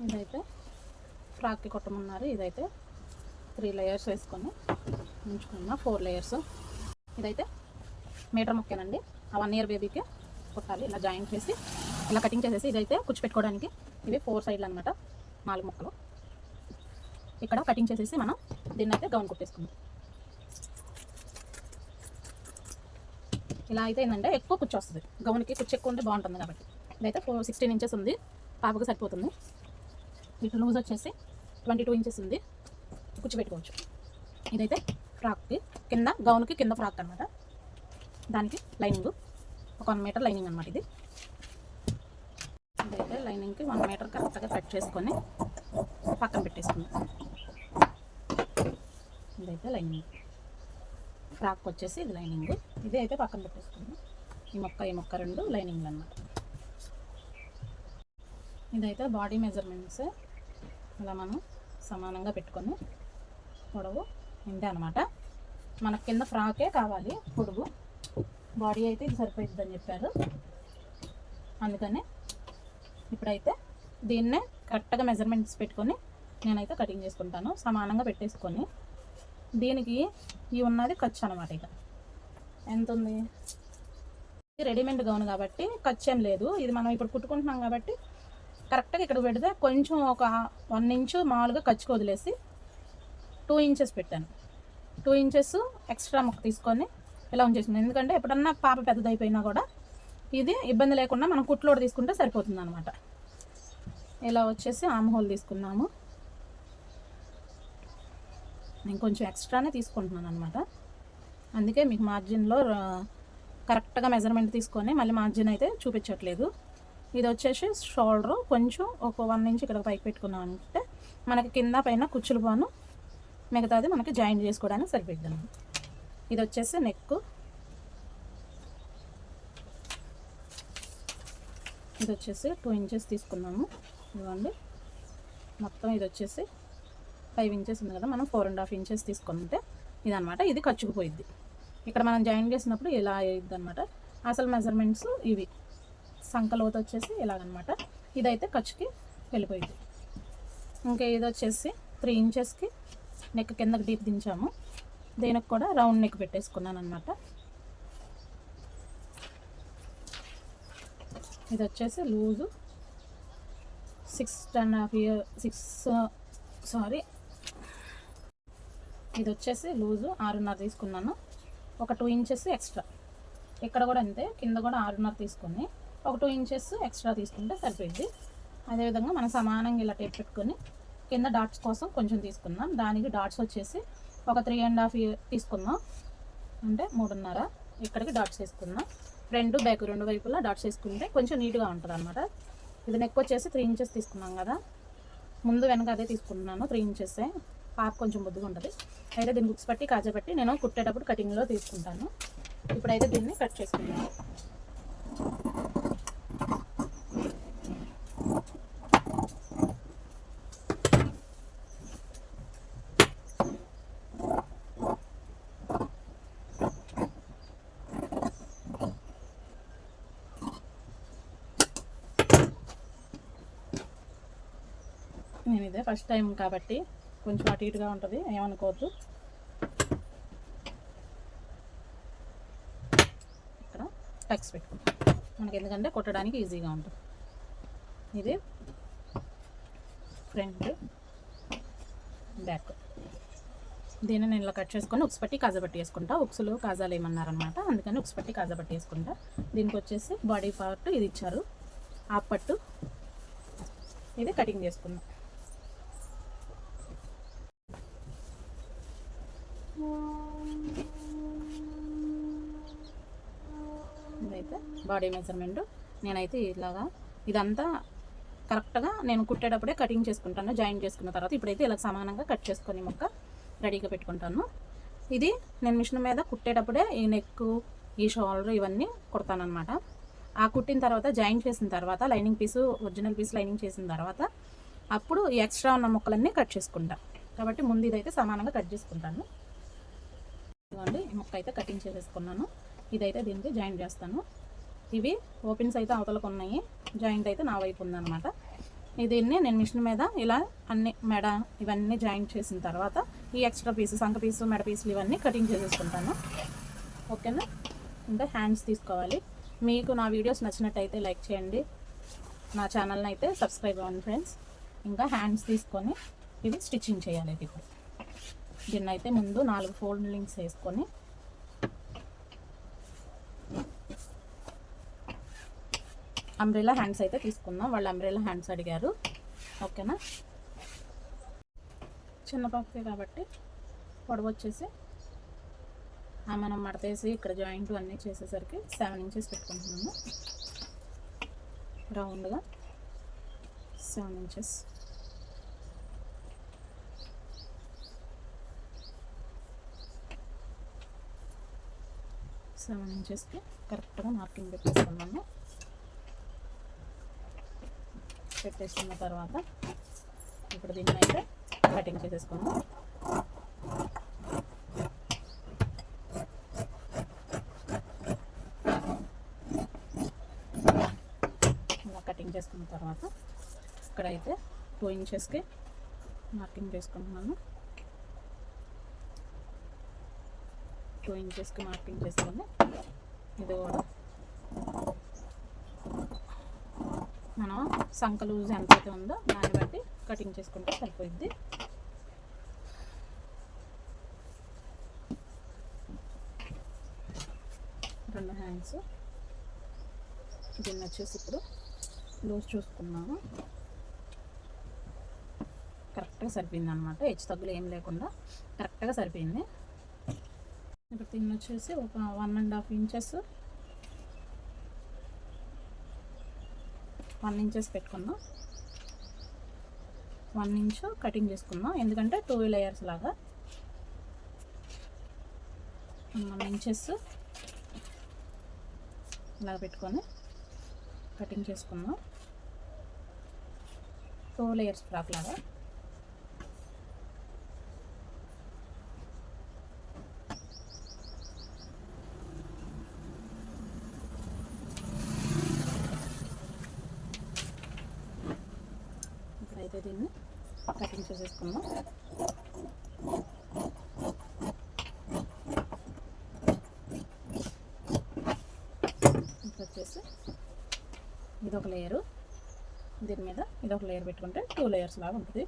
ఇదైతే ఫ్రాక్కి కొట్టమన్నారు. ఇదైతే 3 లేయర్స్ వేసుకొని ఉంచుకున్నా, 4 లేయర్స్. ఇదైతే మీటర్ ముక్కేనండి. ఆ 1 ఇయర్ బేబీకి కుట్టాలి. ఇలా జాయింట్ చేసి ఇలా కటింగ్ చేసేసి ఇదైతే కుచ్చు పెట్టుకోవడానికి. ఇవి 4 సైడ్లు అనమాట, 4 ముక్కలు. ఇక్కడ కటింగ్ చేసేసి మనం దీన్ని అయితే గౌన్ కుట్టేసుకుందాం. ఇలా అయితే ఏంటంటే ఎక్కువ కుచ్చు వస్తుంది. గౌన్కి కుచ్చు ఎక్కువ ఉంటే బాగుంటుంది కాబట్టి. ఇదైతే 16 ఇంచెస్ ఉంది, పాపకు సరిపోతుంది. ఇటు లూజ్ వచ్చేసి 22 ఇంచెస్ ఉంది, కుచ్చు పెట్టుకోవచ్చు. ఇదైతే ఫ్రాక్కి కింద, గౌన్కి కింద ఫ్రాక్ అనమాట. దానికి లైనింగ్ ఒక 1 మీటర్ లైనింగ్ అనమాట. ఇదైతే లైనింగ్కి 1 మీటర్ కరెక్ట్గా కట్ చేసుకొని పక్కన పెట్టేసుకుందాం. ఇదైతే లైనింగ్, ఫ్రాక్ వచ్చేసి ఇది లైనింగ్. ఇది అయితే పక్కన పెట్టేసుకుందాం. ఈ మొక్క 2 లైనింగ్లు అనమాట. ఇదైతే బాడీ మెజర్మెంట్స్ అలా మనం సమానంగా పెట్టుకొని, పొడవు ఇంతే అనమాట. మనకు కింద ఫ్రాకే కావాలి పొడుగు, బాడీ అయితే ఇది సరిపోతుందని చెప్పారు. అందుకనే ఇప్పుడైతే దీన్నే కరెక్ట్గా మెజర్మెంట్స్ పెట్టుకొని నేనైతే కటింగ్ చేసుకుంటాను. సమానంగా పెట్టేసుకొని దీనికి ఈ ఉన్నది ఖర్చు అనమాట. ఇక ఎంత ఉంది, రెడీమేడ్ గౌన్ కాబట్టి ఖర్చు ఏం లేదు. ఇది మనం ఇప్పుడు కుట్టుకుంటున్నాం కాబట్టి కరెక్ట్గా ఇక్కడ పెడితే కొంచెం ఒక 1 ఇంచు మామూలుగా ఖర్చుకు వదిలేసి 2 ఇంచెస్ పెట్టాను. 2 ఇంచెస్ ఎక్స్ట్రా ముక్క తీసుకొని ఇలా ఉంచేసింది. ఎందుకంటే ఎప్పుడన్నా పాప పెద్దదైపోయినా కూడా ఇది ఇబ్బంది లేకుండా మనం కుట్లోడు తీసుకుంటే సరిపోతుంది అనమాట. ఇలా వచ్చేసి ఆమ్ హోల్ తీసుకున్నాము. నేను కొంచెం ఎక్స్ట్రానే తీసుకుంటున్నాను అనమాట. అందుకే మీకు మార్జిన్లో కరెక్ట్గా మెజర్మెంట్ తీసుకొని మళ్ళీ మార్జిన్ అయితే చూపించట్లేదు. ఇది వచ్చేసి షోల్డర్ కొంచెం ఒక 1 ఇంచ్ ఇక్కడ పైకి పెట్టుకున్నాం అంటే మనకి కింద పైన కుచ్చులు పోను, మిగతాది మనకి జాయింట్ చేసుకోవడానికి సరిపోద్ది. ఇది వచ్చేసి నెక్, ఇది వచ్చేసి 2 ఇంచెస్ తీసుకున్నాము. ఇవ్వండి మొత్తం ఇది వచ్చేసి 5 ఇంచెస్ ఉంది కదా, మనం 4.5 ఇంచెస్ తీసుకుంటే ఇదనమాట. ఇది ఖర్చుకుపోయిద్ది. ఇక్కడ మనం జాయిన్ చేసినప్పుడు ఇలా అయ్యిద్ది అనమాట. అసలు మెజర్మెంట్స్ ఇవి. సంకలోత వచ్చేసి ఇలాగనమాట. ఇదైతే ఖర్చుకి వెళ్ళిపోయింది. ఇంకా ఇది వచ్చేసి 3 ఇంచెస్కి నెక్ కిందకి డీప్ దించాము. దీనికి కూడా రౌండ్ నెక్ పెట్టేసుకున్నాను అనమాట. ఇది వచ్చేసి లూజు 6.5 ఇది వచ్చేసి లూజు 6.5 తీసుకున్నాను. ఒక 2 ఇంచెస్ ఎక్స్ట్రా. ఇక్కడ కూడా అంతే, కింద కూడా 6.5 తీసుకొని ఒక 2 ఇంచెస్ ఎక్స్ట్రా తీసుకుంటే సరిపోయింది. అదేవిధంగా మనం సమానంగా ఇలా టేప్ పెట్టుకొని కింద డాట్స్ కోసం కొంచెం తీసుకుందాం. దానికి డాట్స్ వచ్చేసి ఒక 3.5 తీసుకుందాం, అంటే 3.5. ఇక్కడికి డాట్స్ వేసుకుందాం. ఫ్రంట్ బ్యాక్ 2 వైపులా డాట్స్ వేసుకుంటే కొంచెం నీట్గా ఉంటుంది అనమాట. ఇది నెక్ వచ్చేసి 3 ఇంచెస్ తీసుకున్నాం కదా, ముందు వెనక అదే తీసుకుంటున్నాను. 3 ఇంచెస్సే, పాప కొంచెం బొద్దుగా ఉంటుంది. అయితే దీన్ని బుక్స్ పట్టి కాజా పట్టి నేను కుట్టేటప్పుడు కటింగ్లో తీసుకుంటాను. ఇప్పుడైతే దీన్ని కట్ చేసుకుంటాను. నేను ఇదే ఫస్ట్ టైం కాబట్టి కొంచెం అటు ఇటుగా ఉంటుంది, ఏమనుకోవద్దు. ఇక్కడ టక్స్ పెట్టుకుంటాం మనకి, ఎందుకంటే కొట్టడానికి ఈజీగా ఉంటుంది. ఇది ఫ్రంట్ బ్యాక్. దీన్ని నేను ఇలా కట్ చేసుకొని ఉక్స్ పట్టి కాజా పట్టి వేసుకుంటా. ఉక్సులు కాజాలు ఏమన్నారనమాట, అందుకని ఉక్స్ పట్టి కాజా పట్టి వేసుకుంటా. దీనికి వచ్చేసి బాడీ పార్ట్ ఇది ఇచ్చారు, ఆ పట్టు ఇది కటింగ్ చేసుకుందాం. ఇదైతే బాడీ మెజర్మెంట్. నేనైతే ఇలాగా ఇదంతా కరెక్ట్గా నేను కుట్టేటప్పుడే కటింగ్ చేసుకుంటాను, జాయిన్ చేసుకున్న తర్వాత. ఇప్పుడైతే ఇలా సమానంగా కట్ చేసుకొని మొక్క రెడీగా పెట్టుకుంటాను. ఇది నేను మిషన్ మీద కుట్టేటప్పుడే ఈ నెక్, ఈ షోల్డర్ ఇవన్నీ కుడతానమాట. ఆ కుట్టిన తర్వాత జాయిన్ చేసిన తర్వాత lining piece, original piece lining చేసిన తర్వాత అప్పుడు ఈ ఎక్స్ట్రా ఉన్న ముక్కలన్నీ కట్ చేసుకుంటా. కాబట్టి ముందు ఇదైతే సమానంగా కట్ చేసుకుంటాను. ఇదిగోండి ఈ ముక్క అయితే కటింగ్ చేసేసుకున్నాను. ఇదైతే దీనికి జాయింట్ చేస్తాను. ఇవి ఓపెన్స్ అయితే అవతలకు ఉన్నాయి, జాయింట్ అయితే నా వైపు ఉందన్నమాట. దీన్ని నేను మిషన్ మీద ఇలా అన్ని మెడ ఇవన్నీ జాయింట్ చేసిన తర్వాత ఈ ఎక్స్ట్రా పీసు సంక పీసు మెడ పీసులు ఇవన్నీ కటింగ్ చేసేసుకుంటాను. ఓకేనా. ఇంకా హ్యాండ్స్ తీసుకోవాలి. మీకు నా వీడియోస్ నచ్చినట్టయితే లైక్ చేయండి, నా ఛానల్ని అయితే సబ్స్క్రైబ్ అవ్వండి ఫ్రెండ్స్. ఇంకా హ్యాండ్స్ తీసుకొని ఇవి స్టిచ్చింగ్ చేయాలి. ఇది కూడా దీన్ని అయితే ముందు 4 ఫోల్డింగ్స్ వేసుకొని అంబ్రెల్లా హ్యాండ్స్ అయితే తీసుకుందాం. వాళ్ళు అంబ్రెల్లా హ్యాండ్స్ అడిగారు. ఓకేనా. చిన్న పాపకే కాబట్టి పొడవు వచ్చేసి మనం మడతేసి ఇక్కడ జాయింట్ అన్నీ చేసేసరికి 7 ఇంచెస్ పెట్టుకుంటున్నాము. రౌండ్గా 7 ఇంచెస్. సెవెన్ ఇంచెస్కి కరెక్ట్గా మార్కింగ్ పెట్టేసుకున్నాము. పెట్టేసుకున్న తర్వాత ఇప్పుడు దీన్ని అయితే కటింగ్ చేసేసుకున్నాం. ఇలా కటింగ్ చేసుకున్న తర్వాత ఇక్కడైతే 2 ఇంచెస్కి మార్కింగ్ చేసుకుంటున్నాను. 2 ఇంచెస్కి మార్కింగ్ చేసుకొని ఇది కూడా మనం సంక లూజ్ ఎంతైతే ఉందో దాన్ని బట్టి కటింగ్ చేసుకుంటే సరిపోయింది. రెండు హ్యాండ్స్ దీన్ని వచ్చేసి ఇప్పుడు లూజ్ చూసుకున్నాము. కరెక్ట్గా సరిపోయింది అనమాట. హెచ్చు తగ్గులు ఏం లేకుండా కరెక్ట్గా సరిపోయింది. ఇప్పుడు దీన్ని వచ్చేసి ఒక 1.5 ఇంచెస్ 1 ఇంచెస్ పెట్టుకుందాం. 1 ఇంచ్ కటింగ్ చేసుకుందాం, ఎందుకంటే 2 లేయర్స్ లాగా 1 ఇంచెస్ ఇలా పెట్టుకొని కటింగ్ చేసుకుందాం. 2 లేయర్స్ ఫ్రాక్ లాగా. ఇప్పుడైతే దీన్ని కటింగ్ చేసేసుకుందాం. ఇప్పుడు వచ్చేసి ఇదొక లేయరు, దీని మీద ఇదొక లేయర్ పెట్టుకుంటే 2 లేయర్స్ లాగా ఉంటుంది.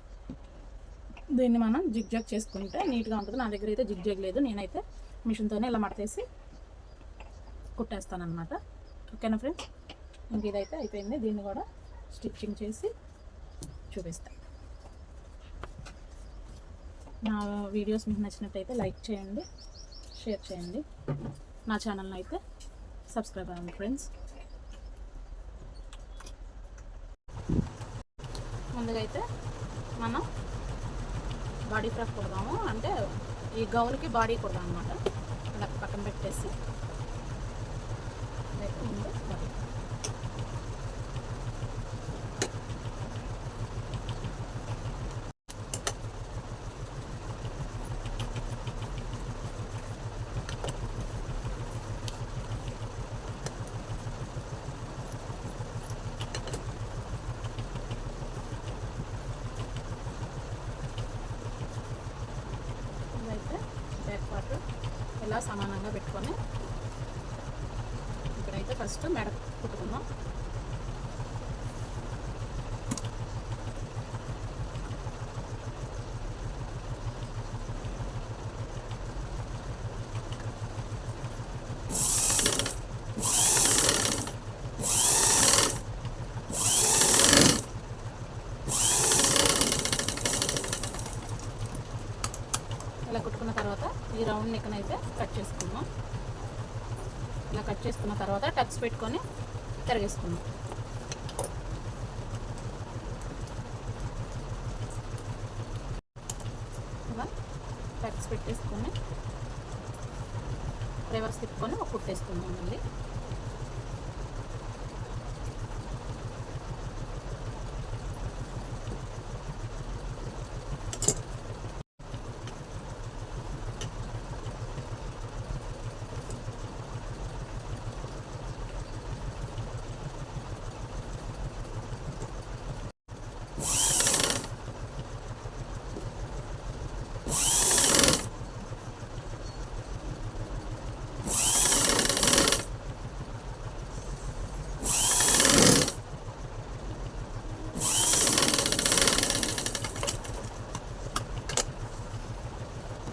దీన్ని మనం జిగ్ జాగ్ చేసుకుంటే నీట్గా ఉంటుంది. నా దగ్గర అయితే జిగ్ జాగ్ లేదు, నేనైతే మిషన్తోనే ఇలా మడతేసి కుట్టేస్తాను అనమాట. ఓకేనా ఫ్రెండ్స్. ఇంక ఇదైతే అయిపోయింది. దీన్ని కూడా స్టిచ్చింగ్ చేసి చూపిస్తాను. నా వీడియోస్ మీకు నచ్చినట్టయితే లైక్ చేయండి, షేర్ చేయండి, నా ఛానల్ని అయితే సబ్స్క్రైబ్ అవ్వండి ఫ్రెండ్స్. ముందుగా అయితే మనం బాడీ ఫ్రాక్ కుడదాము, అంటే ఈ గౌన్కి బాడీ కుడదాం అనమాట. ఇలా పక్కన పెట్టేసి ముందు బాడీ బ్యాక్ పార్ట్ ఇలా సమానంగా పెట్టుకొని ఇప్పుడైతే ఫస్ట్ మెడ కుట్టుకుందాం. ఇలా కుట్టుకున్న తర్వాత ఈ రౌండ్ నెక్ అయితే కట్ చేసుకుందాం. ఇలా కట్ చేసుకున్న తర్వాత టక్స్ పెట్టుకొని తిరగేసుకుందాం. ఇలా టక్స్ పెట్టేసుకొని రివర్స్ తిప్పుకొని ఒక కుట్టేసుకుందాం. మళ్ళీ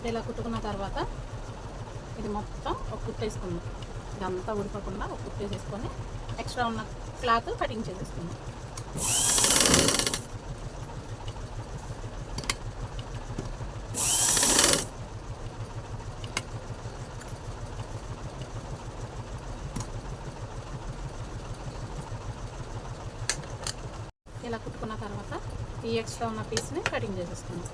ఇలా కుట్టుకున్న తర్వాత ఇది మొత్తం ఒక కుట్టేసుకుందాం. ఇదంతా ఉడిపోకుండా ఒక కుట్టేసేసుకొని ఎక్స్ట్రా ఉన్న క్లాత్ కటింగ్ చేసేసుకుందాం. ఇలా కుట్టుకున్న తర్వాత ఈ ఎక్స్ట్రా ఉన్న పీస్ని కటింగ్ చేసేసుకుందాం.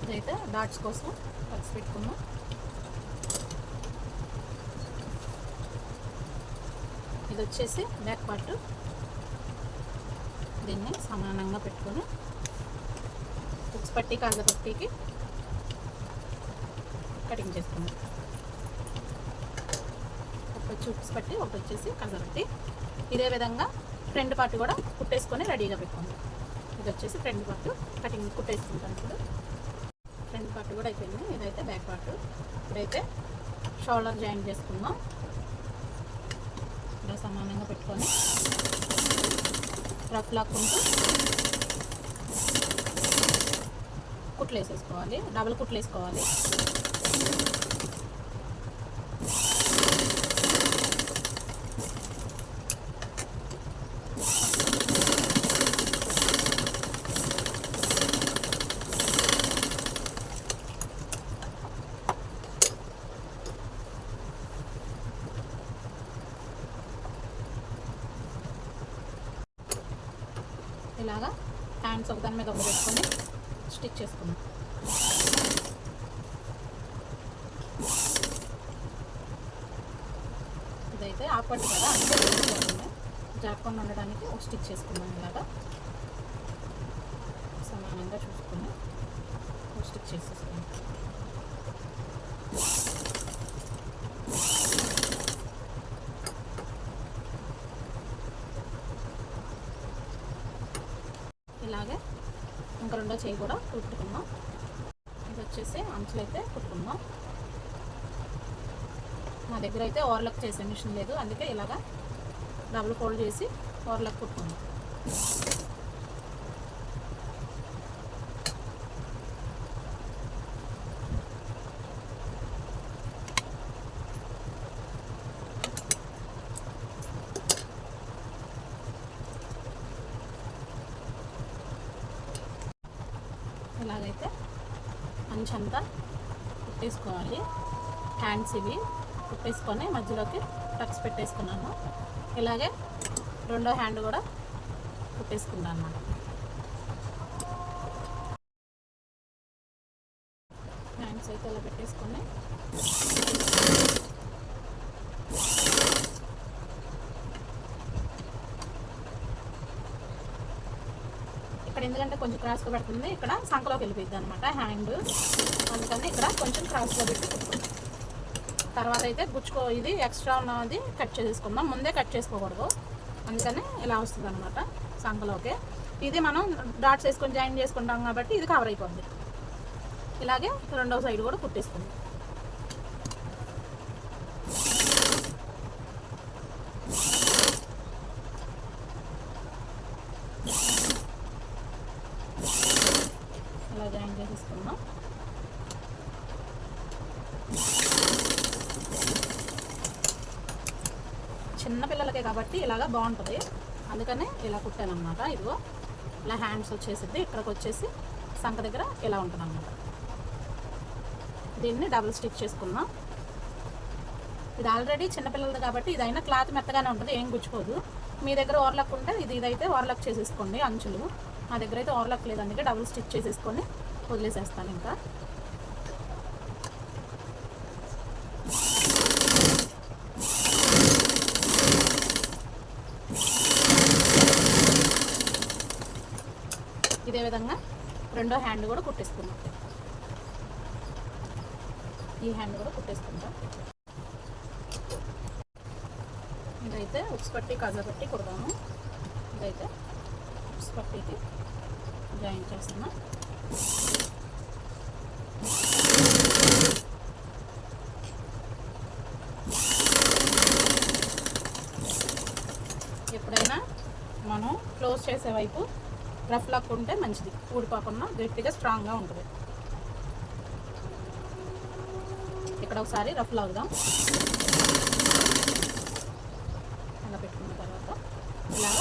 ఇదైతే డాట్స్ కోసం కలిసి పెట్టుకుందాం. ఇది వచ్చేసి బ్యాక్ పార్ట్. దీన్ని సమానంగా పెట్టుకొని ఉక్స్ పట్టి కాజా పట్టీకి కటింగ్ చేసుకుందాం. ఒకటి వచ్చి ఉక్స్ పట్టి, ఒకటి వచ్చేసి కాజా పట్టి. ఇదే విధంగా ఫ్రంట్ పార్ట్ కూడా కుట్టేసుకొని రెడీగా పెట్టుకుందాం. ఇది వచ్చేసి ఫ్రంట్ పార్ట్ కటింగ్ కుట్టేసుకుంటాను. ఇప్పుడు ఫ్రంట్ పార్ట్ కూడా అయిపోయింది. ఇదైతే బ్యాక్ పార్ట్. ఇప్పుడైతే షోల్డర్ జాయిన్ చేసుకుందాం. ఇలా సమానంగా పెట్టుకొని రఫ్ లాక్కుంటూ కుట్లు వేసేసుకోవాలి. డబుల్ కుట్లు వేసుకోవాలి. ఇలాగా హ్యాండ్స్ ఒకదాని మీద ఒకటి పెట్టుకొని స్టిచ్ చేసుకున్నాం. ఇదైతే ఆపట్టు కదా, అందుకే జాక్కుండా ఉండడానికి ఒక స్టిచ్ చేసుకున్నాం. ఇలాగా సమానంగా చూసుకుని ఒక స్టిచ్ చేసేసుకున్నాం. ఇలాగే ఇంకా రెండో చేయి కూడా కుట్టుకుందాం. ఇది వచ్చేసి అంచులు అయితే కుట్టుకుందాం. నా దగ్గర అయితే ఓవర్లాక్ చేసే మిషన్ లేదు, అందుకే ఇలాగా డబుల్ ఫోల్డ్ చేసి ఓవర్లాక్ కుట్టుకుందాం. ఇలాగైతే అంచంతా కుట్టేసుకోవాలి. హ్యాండ్స్ ఇవి కుట్టేసుకొని మధ్యలోకి టక్స్ పెట్టేసుకున్నాను. ఇలాగే రెండో హ్యాండ్ కూడా కుట్టేసుకున్నాను అన్నమాట. హ్యాండ్స్ అయితే ఇలా పెట్టేసుకొని ఇక్కడ ఎందుకంటే కొంచెం క్రాస్గా పడుతుంది, ఇక్కడ సంకలోకి వెళ్ళిపోయింది అనమాట హ్యాండ్. అందుకని ఇక్కడ కొంచెం క్రాస్గా పెట్టి కుట్టుకుంటాం. తర్వాత అయితే ఇది ఎక్స్ట్రా ఉన్నది కట్ చేసేసుకుందాం. ముందే కట్ చేసుకోకూడదు, అందుకని ఇలా వస్తుంది అనమాట సంకలోకి. ఇది మనం డాట్స్ వేసుకొని జాయిన్ చేసుకుంటాం కాబట్టి ఇది కవర్ అయిపోద్ది. ఇలాగే రెండవ సైడ్ కూడా కుట్టేసుకుందాం. ఇలా జాయిన్ చేసేసుకుందాం. చిన్నపిల్లలకే కాబట్టి ఇలాగా బాగుంటుంది, అందుకనే ఇలా కుట్టానమాట. ఇదిగో ఇలా హ్యాండ్స్ వచ్చేసింది, ఇక్కడికి వచ్చేసి సంక దగ్గర ఇలా ఉంటుంది అన్నమాట. దీన్ని డబుల్ స్టిచ్ చేసుకుందాం. ఇది ఆల్రెడీ చిన్నపిల్లలది కాబట్టి ఇదైనా క్లాత్ మెత్తగానే ఉంటుంది, ఏం గుచ్చుకోదు. మీ దగ్గర ఓవర్లాక్ ఉంటే ఇదైతే ఓవర్లాక్ చేసేసుకోండి అంచులు. మా దగ్గర అయితే ఓవర్లాక్ లేదు, అందుకే డబుల్ స్టిచ్ చేసేసుకొని వదిలేసేస్తాను. ఇంకా ఇదే విధంగా రెండో హ్యాండ్ కూడా కుట్టేసుకుందాం. ఈ హ్యాండ్ కూడా కుట్టేసుకుందాం. ఇదైతే ఉప్స్ పట్టి కాజా పట్టి కుడదాము. ఇదైతే ఉప్స్ పట్టికి జాయిన్ చేస్తున్నా. ఎప్పుడైనా మనం క్లోజ్ చేసే వైపు రఫ్ లాక్ ఉంటే మంచిది, ఊడిపోకుండా గట్టిగా స్ట్రాంగ్గా ఉంటుంది. ఇక్కడ ఒకసారి రఫ్ లాగుదాం. అలా పెట్టుకున్న తర్వాత ఇలాగ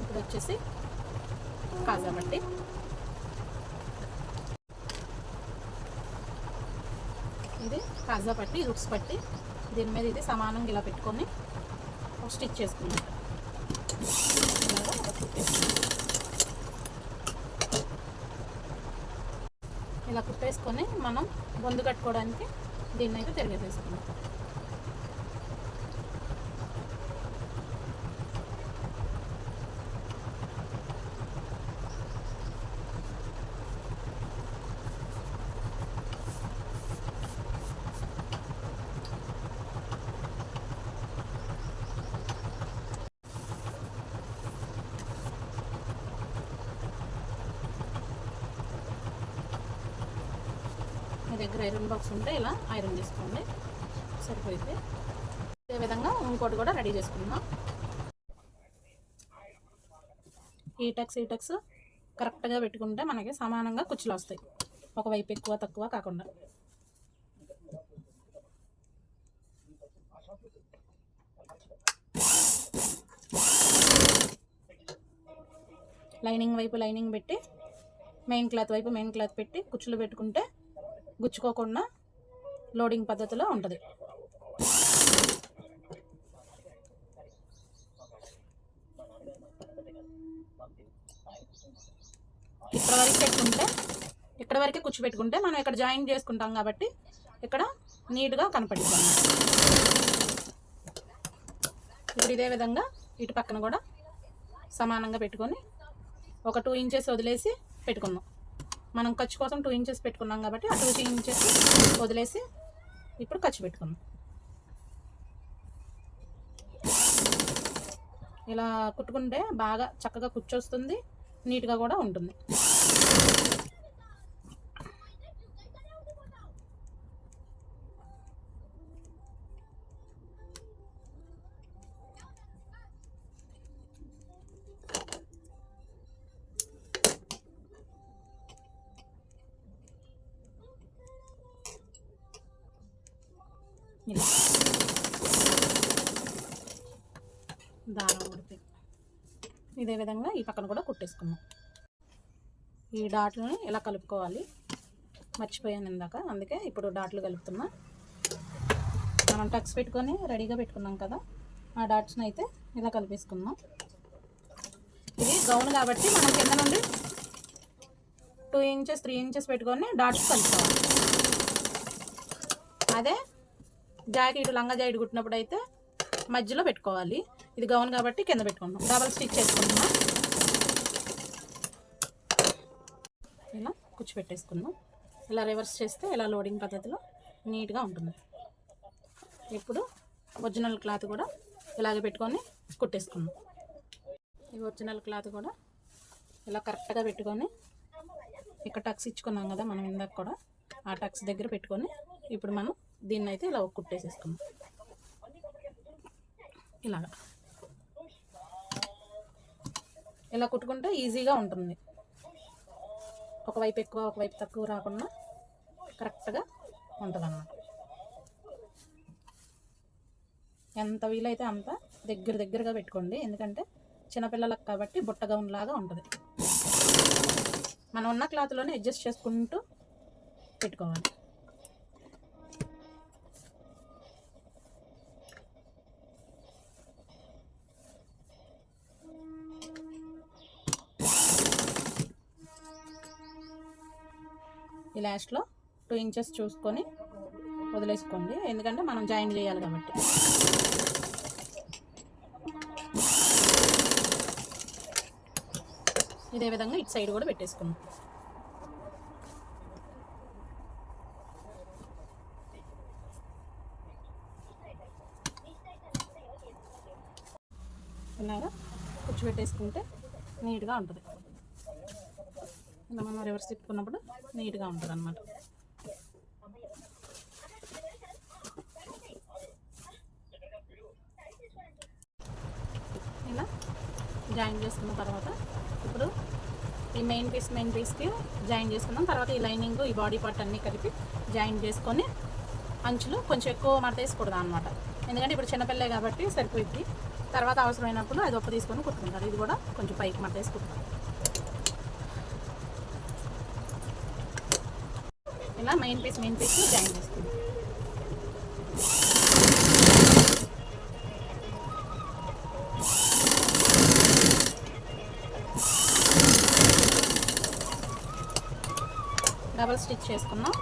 ఇప్పుడు వచ్చేసి కాజా పట్టి ఇది కాజా పట్టి, ఇది ఉక్స్ పట్టి. దీని మీద ఇది సమానంగా ఇలా పెట్టుకొని ఒక స్టిచ్ చేసుకున్నాం. ఇలా కుట్టేసుకొని మనం బొందు కట్టుకోవడానికి దీన్ని అయితే తిరిగేసేసుకున్నాం. మీ దగ్గర ఐరన్ బాక్స్ ఉంటే ఇలా ఐరన్ చేసుకోండి, సరిపోయితే. ఇదే విధంగా ఇంకోటి కూడా రెడీ చేసుకుందాం. ఈ టక్స్ కరెక్ట్గా పెట్టుకుంటే మనకి సమానంగా కుచ్చులు వస్తాయి, ఒకవైపు ఎక్కువ తక్కువ కాకుండా. లైనింగ్ వైపు లైనింగ్ పెట్టి, మెయిన్ క్లాత్ వైపు మెయిన్ క్లాత్ పెట్టి కుచ్చులు పెట్టుకుంటే గుచ్చుకోకుండా లోడింగ్ పద్ధతిలో ఉంటుంది. ఇక్కడ వరకే కుచ్చు పెట్టుకుంటే మనం ఇక్కడ జాయిన్ చేసుకుంటాం కాబట్టి ఇక్కడ నీట్గా కనపడుతుంది. ఇప్పుడు ఇదే విధంగా ఇటు పక్కన కూడా సమానంగా పెట్టుకొని ఒక 2 ఇంచెస్ వదిలేసి పెట్టుకుందాం. మనం ఖర్చు కోసం 2 ఇంచెస్ పెట్టుకున్నాం కాబట్టి ఆ 2 ఇంచెస్ వదిలేసి ఇప్పుడు ఖర్చు పెట్టుకుందాం. ఇలా కుట్టుకుంటే బాగా చక్కగా కూర్చొస్తుంది, నీట్గా కూడా ఉంటుంది. దారం ఉడిపి ఇదే విధంగా ఈ పక్కన కూడా కుట్టేసుకున్నాం. ఈ డాట్లని ఇలా కలుపుకోవాలి, మర్చిపోయాను ఇందాక, అందుకే ఇప్పుడు డాట్లు కలుపుతున్నా. మనం టక్స్ పెట్టుకొని రెడీగా పెట్టుకున్నాం కదా, ఆ డాట్స్ని అయితే ఇలా కలిపేసుకున్నాం. ఇది గౌన్ కాబట్టి మనం కింద నుండి 2 ఇంచెస్ 3 ఇంచెస్ పెట్టుకొని డాట్స్ కలుపుకోవాలి. అదే జాకెట్ లంగా జాకెట్ కుట్టినప్పుడు అయితే మధ్యలో పెట్టుకోవాలి. ఇది గౌన్ కాబట్టి కింద పెట్టుకుంటాం, డబల్ స్టిచ్ చేసుకుంటున్నాం. ఇలా కుచ్చు పెట్టేసుకుందాం. ఇలా రివర్స్ చేస్తే ఇలా లోడింగ్ పద్ధతిలో నీట్గా ఉంటుంది. ఇప్పుడు ఒరిజినల్ క్లాత్ కూడా ఇలాగే పెట్టుకొని కుట్టేసుకుందాం. ఈ ఒరిజినల్ క్లాత్ కూడా ఇలా కరెక్ట్గా పెట్టుకొని ఇక్కడ టక్స్ ఇచ్చుకున్నాం కదా మనం ఇందాక కూడా, ఆ టక్స్ దగ్గర పెట్టుకొని ఇప్పుడు మనం దీన్ని అయితే ఇలా కుట్టేసేసుకుందాం. ఇలాగా ఇలా కుట్టుకుంటే ఈజీగా ఉంటుంది, ఒకవైపు ఎక్కువ ఒకవైపు తక్కువ రాకుండా కరెక్ట్గా ఉంటుంది అన్నమాట. ఎంత వీలైతే అంత దగ్గరగా పెట్టుకోండి, ఎందుకంటే చిన్నపిల్లలకు కాబట్టి బుట్ట గౌన్ లాగా ఉంటుంది. మనం ఉన్న క్లాత్లోనే అడ్జస్ట్ చేసుకుంటూ పెట్టుకోవాలి. ఈ లాస్ట్లో 2 ఇంచెస్ చూసుకొని వదిలేసుకోండి, ఎందుకంటే మనం జాయిన్ చేయాలి కాబట్టి. ఇదే విధంగా ఇటు సైడ్ కూడా పెట్టేసుకుందాం. ఇలాగా కూర్చోబెట్టేసుకుంటే నీట్గా ఉంటుంది. ఇలా మనం రివర్స్ తిప్పుకున్నప్పుడు నీట్గా ఉంటుంది అన్నమాట. ఇలా జాయిన్ చేసుకున్న తర్వాత ఇప్పుడు ఈ మెయిన్ పీస్కి జాయిన్ చేసుకున్నాం. తర్వాత ఈ లైనింగ్, ఈ బాడీ పార్ట్ అన్నీ కలిపి జాయిన్ చేసుకొని అంచులు కొంచెం ఎక్కువ మడత వేసుకూడదు అనమాట. ఎందుకంటే ఇప్పుడు చిన్నపిల్లే కాబట్టి సరిపోయింది. తర్వాత అవసరమైనప్పుడు అది ఒక్క తీసుకొని కుట్టుకుంటారు. ఇది కూడా కొంచెం పైకి మడత వేసి కుట్టుకుంటారు. ఇలా మెయిన్ పీస్ జాయిన్ చేసుకుంటాం. డబల్ స్టిచ్ చేసుకున్నాం.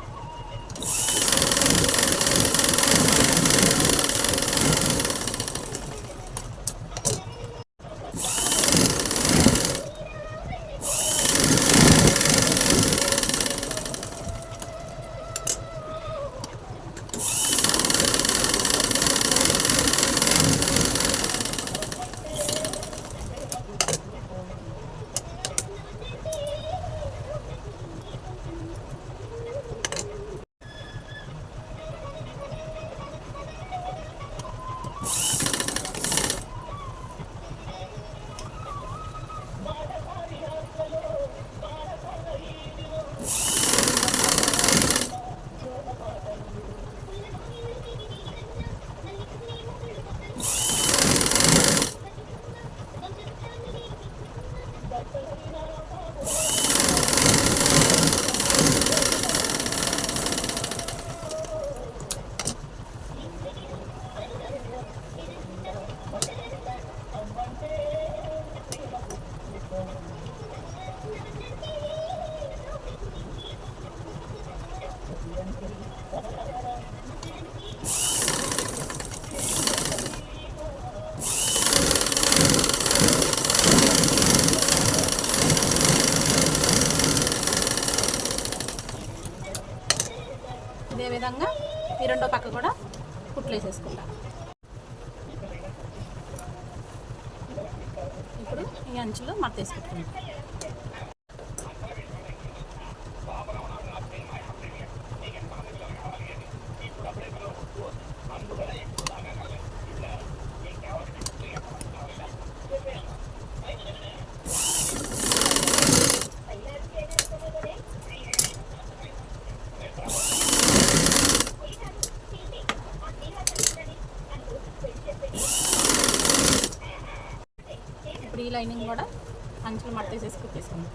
ఇదే విధంగా ఈ రెండో పక్క కూడా కుట్లు వేసేసుకుంటాం. ఇప్పుడు ఈ అంచులు మడత వేసుకుంటాం. ఇప్పుడు ఈ లైనింగ్ కూడా అంచులు మడత వేసేసి కుట్టేసుకుందాం.